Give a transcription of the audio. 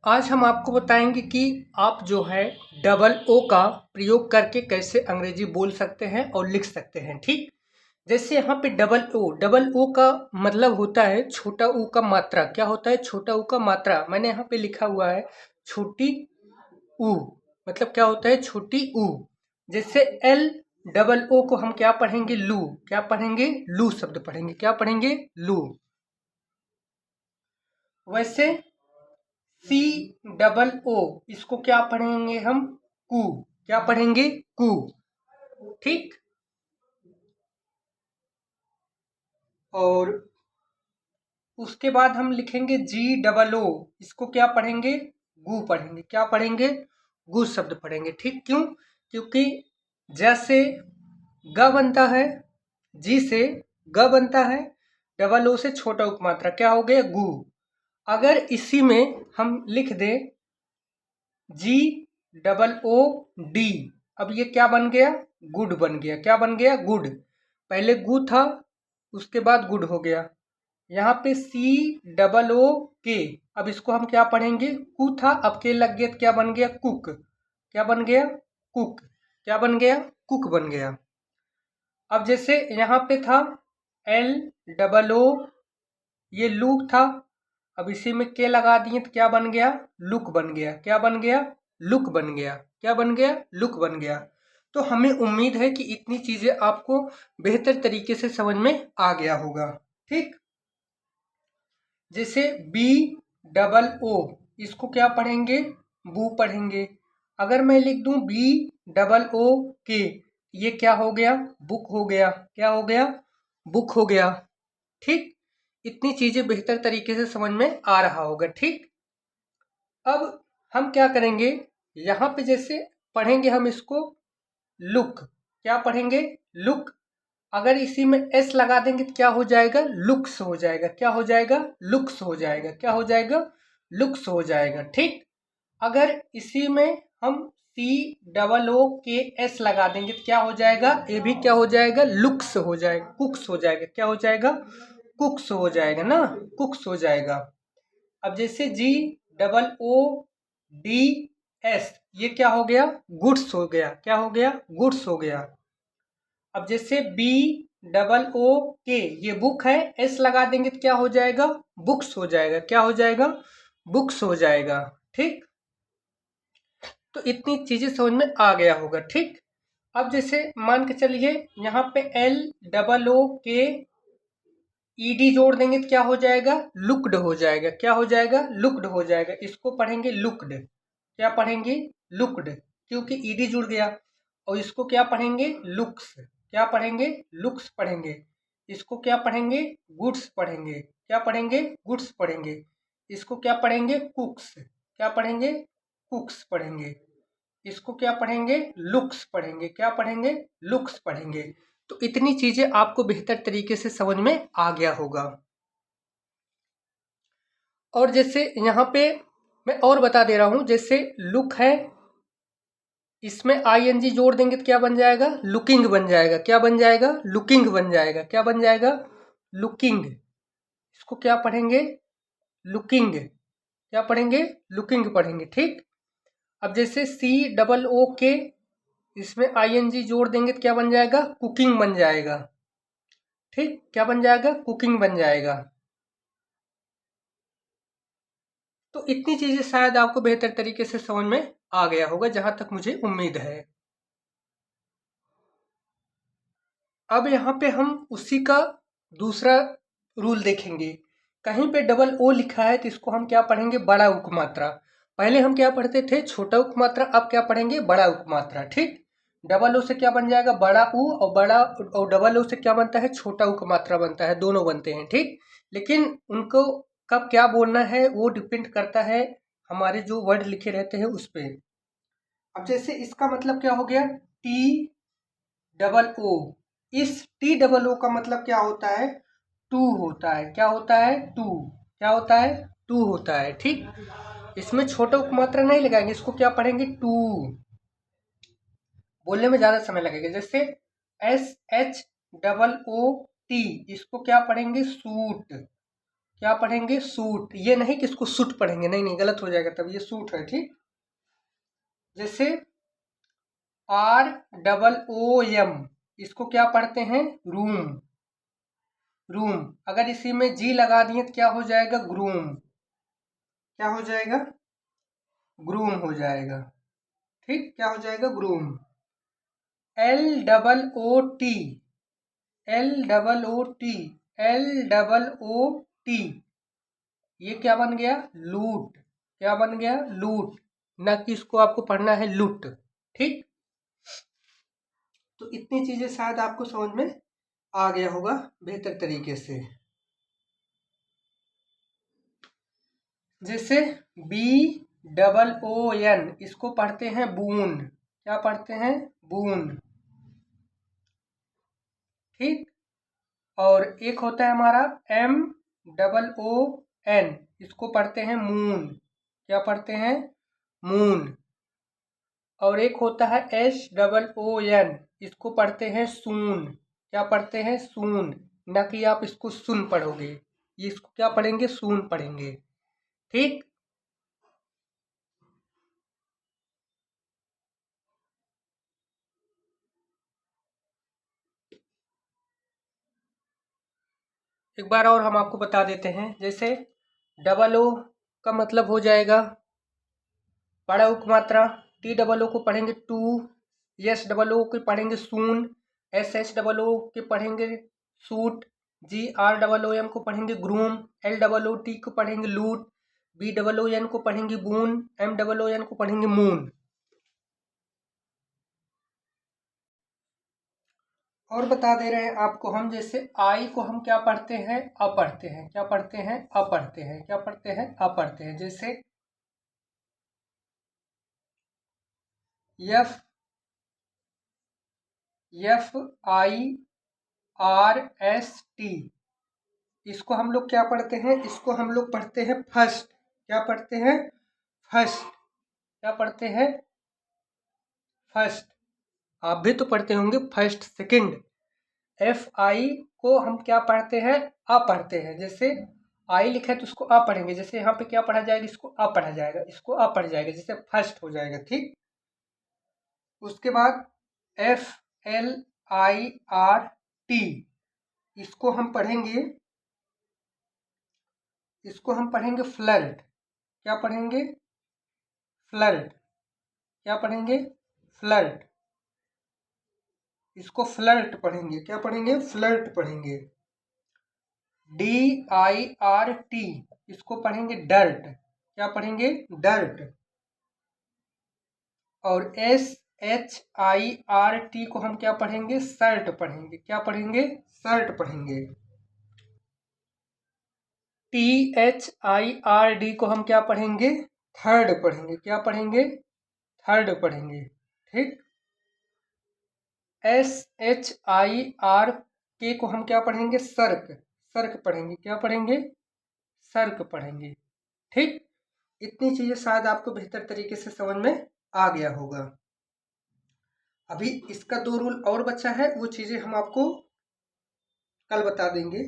आज हम आपको बताएंगे कि आप जो है डबल ओ का प्रयोग करके कैसे अंग्रेजी बोल सकते हैं और लिख सकते हैं। ठीक, जैसे यहाँ पे डबल ओ का मतलब होता है छोटा ऊ का मात्रा। क्या होता है? छोटा ऊ का मात्रा। मैंने यहाँ पे लिखा हुआ है छोटी ऊ, मतलब क्या होता है? छोटी ऊ। जैसे एल डबल ओ को हम क्या पढ़ेंगे? लू। क्या पढ़ेंगे? लू शब्द पढ़ेंगे। क्या पढ़ेंगे? लू। वैसे सी डबल ओ इसको क्या पढ़ेंगे हम? कू। क्या पढ़ेंगे? कू। ठीक। और उसके बाद हम लिखेंगे जी डबल ओ, इसको क्या पढ़ेंगे? गू पढ़ेंगे। क्या पढ़ेंगे? गू शब्द पढ़ेंगे। ठीक, क्यों? क्योंकि जैसे ग बनता है, जी से ग बनता है, डबल ओ से छोटा उपमात्रा क्या हो गया? गू। अगर इसी में हम लिख दें जी डबल ओ डी, अब ये क्या बन गया? गुड बन गया। क्या बन गया? गुड। पहले गु था, उसके बाद गुड हो गया। यहाँ पे सी डबल ओ के, अब इसको हम क्या पढ़ेंगे? कु था, अब के लग गया तो क्या बन गया? कुक। क्या बन गया? कुक। क्या बन गया? कुक बन गया। अब जैसे यहाँ पे था एल डबल ओ, ये लुक था, अब इसी में के लगा दिए तो क्या बन गया? लुक बन गया। क्या बन गया? लुक बन गया। क्या बन गया? लुक बन गया। तो हमें उम्मीद है कि इतनी चीजें आपको बेहतर तरीके से समझ में आ गया होगा। ठीक, जैसे बी डबल ओ, इसको क्या पढ़ेंगे? बू पढ़ेंगे। अगर मैं लिख दूं बी डबल ओ के, ये क्या हो गया? बुक हो गया। क्या हो गया? बुक हो गया। ठीक, इतनी चीजें बेहतर तरीके से समझ में आ रहा होगा। ठीक, अब हम क्या करेंगे? यहाँ पे जैसे पढ़ेंगे हम इसको लुक। क्या पढ़ेंगे? लुक। अगर इसी में एस लगा देंगे तो क्या हो जाएगा? लुक्स हो जाएगा। क्या हो जाएगा? लुक्स हो जाएगा। क्या हो जाएगा? लुक्स हो जाएगा। ठीक, अगर इसी में हम सी डबल ओ के एस लगा देंगे तो क्या हो जाएगा? ये भी क्या हो जाएगा? लुक्स हो जाएगा। कुक्स हो जाएगा। क्या हो जाएगा? कुक्स हो जाएगा ना, कुक्स हो जाएगा। अब जैसे जी डबल ओ डी एस, ये क्या हो गया? गुड्स हो गया। क्या हो गया? गुड्स हो गया। अब जैसे बी डबल ओ के, ये बुक है, एस लगा देंगे तो क्या हो जाएगा? बुक्स हो जाएगा। क्या हो जाएगा? बुक्स हो जाएगा। ठीक, तो इतनी चीजें समझ में आ गया होगा। ठीक, अब जैसे मान के चलिए यहाँ पे एल डबल ओ के ईडी जोड़ देंगे तो क्या हो जाएगा? लुक्ड हो जाएगा। क्या हो जाएगा? लुक्ड हो जाएगा। इसको पढ़ेंगे लुक्ड। क्या पढ़ेंगे? लुक्ड, क्योंकि ईडी जुड़ गया। और इसको क्या पढ़ेंगे? लुक्स। क्या पढ़ेंगे? लुक्स पढ़ेंगे। इसको क्या पढ़ेंगे? गुड्स पढ़ेंगे। क्या पढ़ेंगे? गुड्स पढ़ेंगे। इसको क्या पढ़ेंगे? कुक्स। क्या पढ़ेंगे? कुक्स पढ़ेंगे। इसको क्या पढ़ेंगे? लुक्स पढ़ेंगे। क्या पढ़ेंगे? लुक्स पढ़ेंगे। तो इतनी चीजें आपको बेहतर तरीके से समझ में आ गया होगा। और जैसे यहाँ पे मैं और बता दे रहा हूं, जैसे लुक है, इसमें आईएनजी जोड़ देंगे तो क्या बन जाएगा? लुकिंग बन जाएगा। क्या बन जाएगा? लुकिंग बन जाएगा। क्या बन जाएगा? लुकिंग। इसको क्या पढ़ेंगे? लुकिंग। क्या पढ़ेंगे? लुकिंग पढ़ेंगे। ठीक, अब जैसे सी डबल ओ के, इसमें आईएनजी जोड़ देंगे तो क्या बन जाएगा? कुकिंग बन जाएगा। ठीक, क्या बन जाएगा? कुकिंग बन जाएगा। तो इतनी चीजें शायद आपको बेहतर तरीके से समझ में आ गया होगा, जहां तक मुझे उम्मीद है। अब यहाँ पे हम उसी का दूसरा रूल देखेंगे। कहीं पे डबल ओ लिखा है तो इसको हम क्या पढ़ेंगे? बड़ा उपमात्रा। पहले हम क्या पढ़ते थे? छोटा उपमात्रा, अब क्या पढ़ेंगे? बड़ा उपमात्रा। ठीक, डबल ओ से क्या बन जाएगा? बड़ा ऊ, और बड़ा और डबल ओ से क्या बनता है? छोटा उपमात्रा बनता है। दोनों बनते हैं। ठीक, लेकिन उनको कब क्या बोलना है वो डिपेंड करता है हमारे जो वर्ड लिखे रहते हैं उस पे। अब जैसे इसका मतलब क्या हो गया? टी डबल ओ, इस टी डबल ओ का मतलब क्या होता है? टू होता है। क्या होता है? टू। क्या होता है? टू होता है। ठीक, इसमें छोटा उपमात्रा नहीं लगाएंगे, इसको क्या पढ़ेंगे? टू। बोलने में ज्यादा समय लगेगा। जैसे S H double O T, इसको क्या पढ़ेंगे? सूट। क्या पढ़ेंगे? सूट। ये नहीं कि इसको सूट पढ़ेंगे, नहीं नहीं, गलत हो जाएगा, तब ये सूट है, ठीक। जैसे ROOM, इसको क्या पढ़ते हैं? रूम। रूम। अगर इसी में जी लगा दिए तो क्या हो जाएगा? ग्रूम। क्या हो जाएगा? ग्रूम हो जाएगा, ठीक। क्या हो जाएगा? ग्रूम। LOOT, LOOT, ये क्या बन गया? लूट। क्या बन गया? लूट। न कि इसको आपको पढ़ना है लूट, ठीक। तो इतनी चीजें शायद आपको समझ में आ गया होगा बेहतर तरीके से। जैसे BOON, इसको पढ़ते हैं बून। क्या पढ़ते हैं? बून, ठीक। और एक होता है हमारा MOON, इसको पढ़ते हैं मून। क्या पढ़ते हैं? मून। और एक होता है SOON, इसको पढ़ते हैं सून। क्या पढ़ते हैं? सून। न कि आप इसको सुन पढ़ोगे, ये इसको क्या पढ़ेंगे? सून पढ़ेंगे, ठीक। एक बार और हम आपको बता देते हैं। जैसे O का मतलब हो जाएगा बड़ा उक मात्रा। TOO को पढ़ेंगे टू। SOO को पढ़ेंगे सून। SHOO के पढ़ेंगे सूट। GROOM को पढ़ेंगे ग्रूम। LOOT को पढ़ेंगे लूट। BOON को पढ़ेंगे बून। MOON को पढ़ेंगे मून। और बता दे रहे हैं आपको हम, जैसे आई को हम क्या पढ़ते हैं? अ पढ़ते हैं। क्या पढ़ते हैं? अ पढ़ते हैं। क्या पढ़ते हैं? अ पढ़ते हैं। जैसे FIRST, इसको हम लोग क्या पढ़ते हैं? इसको हम लोग पढ़ते हैं फर्स्ट। क्या पढ़ते हैं? फर्स्ट। क्या पढ़ते हैं? फर्स्ट। आप भी तो पढ़ते होंगे फर्स्ट, सेकंड। FI को हम क्या पढ़ते हैं? अ पढ़ते हैं। जैसे आई लिखा है तो उसको अ पढ़ेंगे। जैसे यहाँ पे क्या पढ़ा जाएगा? इसको अ पढ़ा जाएगा, इसको अ पढ़ जाएगा, जैसे फर्स्ट हो जाएगा, ठीक। उसके बाद FLIRT, इसको हम पढ़ेंगे, इसको हम पढ़ेंगे फ्लर्ट। क्या पढ़ेंगे? फ्लर्ट। क्या पढ़ेंगे? फ्लर्ट। इसको फ्लर्ट पढ़ेंगे। क्या पढ़ेंगे? फ्लर्ट पढ़ेंगे। DIRT, इसको पढ़ेंगे डर्ट। क्या पढ़ेंगे? डर्ट। और SHIRT को हम क्या पढ़ेंगे? शर्ट पढ़ेंगे। क्या पढ़ेंगे? शर्ट पढ़ेंगे। THIRD को हम क्या पढ़ेंगे? थर्ड पढ़ेंगे। क्या पढ़ेंगे? थर्ड पढ़ेंगे, ठीक। SHIRK को हम क्या पढ़ेंगे? सर्क। सर्क पढ़ेंगे। क्या पढ़ेंगे? सर्क पढ़ेंगे, ठीक। इतनी चीजें शायद आपको बेहतर तरीके से समझ में आ गया होगा। अभी इसका 2 रूल और बचा है, वो चीजें हम आपको कल बता देंगे।